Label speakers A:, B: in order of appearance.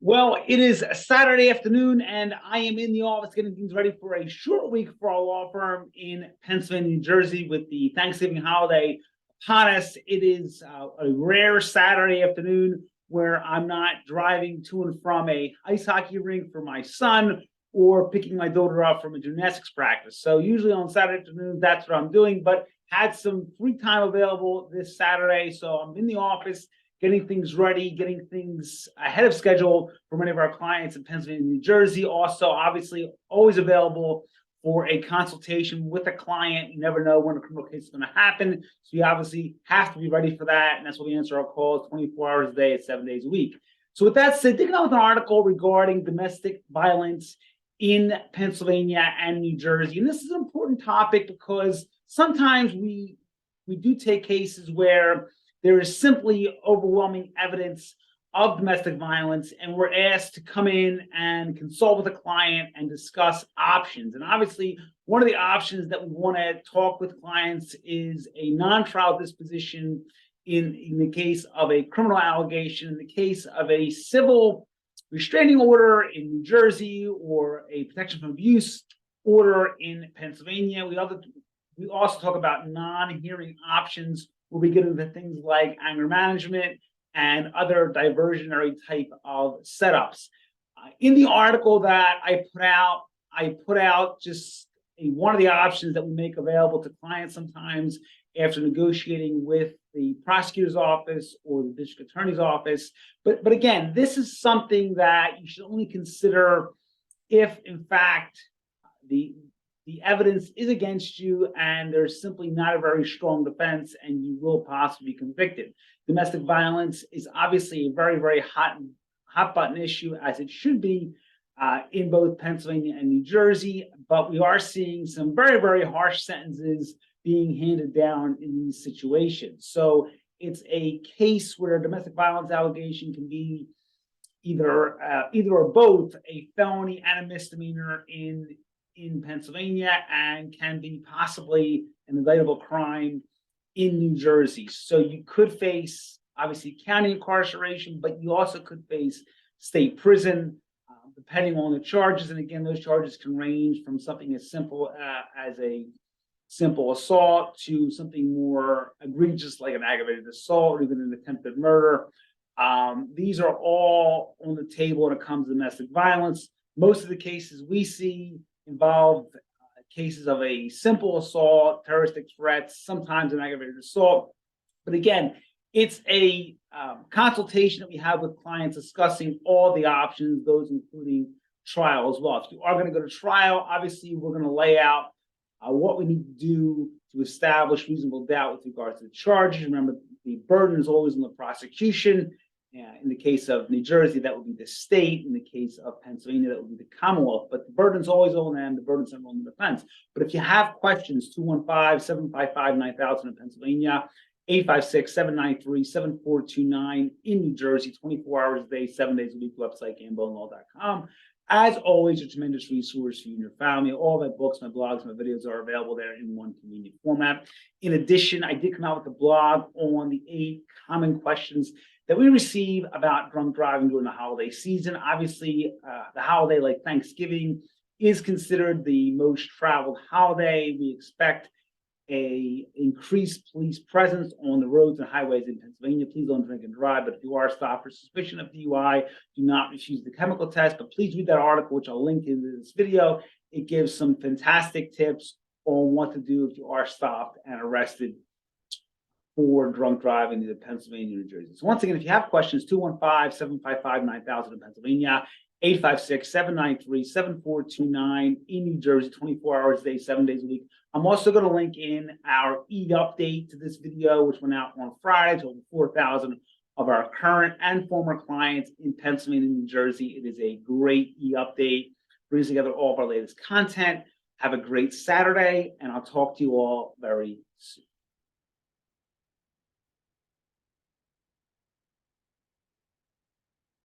A: Well, it is a Saturday afternoon, and I am in the office getting things ready for a short week for our law firm in Pennsylvania, New Jersey, with the Thanksgiving holiday upon us. It is a rare Saturday afternoon where I'm not driving to and from a ice hockey rink for my son or picking my daughter up from a gymnastics practice. So usually on Saturday afternoons, that's what I'm doing, but had some free time available this Saturday. So I'm in the office getting things ready, getting things ahead of schedule for many of our clients in Pennsylvania and New Jersey. Also, obviously, always available for a consultation with a client. You never know when a criminal case is going to happen. So you obviously have to be ready for that. And that's why we answer our calls 24 hours a day, 7 days a week. So with that said, digging out with an article regarding domestic violence in Pennsylvania and New Jersey. And this is an important topic because sometimes we do take cases where there is simply overwhelming evidence of domestic violence, and we're asked to come in and consult with a client and discuss options. And obviously, one of the options that we want to talk with clients is a non-trial disposition in the case of a criminal allegation, in the case of a civil restraining order in New Jersey, or a protection from abuse order in Pennsylvania. We also talk about non-hearing options, where we get into things like anger management and other diversionary type of setups. In the article that I put out just one of the options that we make available to clients sometimes after negotiating with the prosecutor's office or the district attorney's office. But again, this is something that you should only consider if, in fact, the evidence is against you and there's simply not a very strong defense and you will possibly be convicted. Domestic violence is obviously a very, very hot button issue, as it should be in both Pennsylvania and New Jersey, but we are seeing some very, very harsh sentences being handed down in these situations. So it's a case where a domestic violence allegation can be either or both a felony and a misdemeanor in Pennsylvania, and can be possibly an indictable crime in New Jersey. So you could face, obviously, county incarceration, but you also could face state prison, depending on the charges. And again, those charges can range from something as simple as a simple assault to something more egregious like an aggravated assault or even an attempted murder. These are all on the table when it comes to domestic violence. Most of the cases we see involve cases of a simple assault, terroristic threats, sometimes an aggravated assault. But again, it's a consultation that we have with clients discussing all the options, those including trial as well. If you are going to go to trial, obviously we're going to lay out what we need to do to establish reasonable doubt with regards to the charges. Remember, the burden is always on the prosecution. In the case of New Jersey, that would be the state. In the case of Pennsylvania, that would be the Commonwealth. But the burden's always on them. The burden's never on the defense. But if you have questions, 215-755-9000 in Pennsylvania, 856-793-7429 in New Jersey, 24 hours a day, 7 days a week, website gamboandlaw.com. As always, a tremendous resource for you and your family. All my books, my blogs, my videos are available there in one convenient format. In addition, I did come out with a blog on the 8 common questions that we receive about drunk driving during the holiday season. Obviously, the holiday like Thanksgiving is considered the most traveled holiday. We expect a increased police presence on the roads and highways in Pennsylvania. Please don't drink and drive, but if you are stopped for suspicion of DUI, do not refuse the chemical test. But please read that article, which I'll link in this video. It gives some fantastic tips on what to do if you are stopped and arrested for drunk driving in Pennsylvania, New Jersey. So once again, if you have questions, 215-755-9000 in Pennsylvania, 856-793-7429 in New Jersey, 24 hours a day, 7 days a week. I'm also going to link in our e-update to this video, which went out on Friday to over 4,000 of our current and former clients in Pennsylvania and New Jersey. It is a great e-update, brings together all of our latest content. Have a great Saturday, and I'll talk to you all very soon.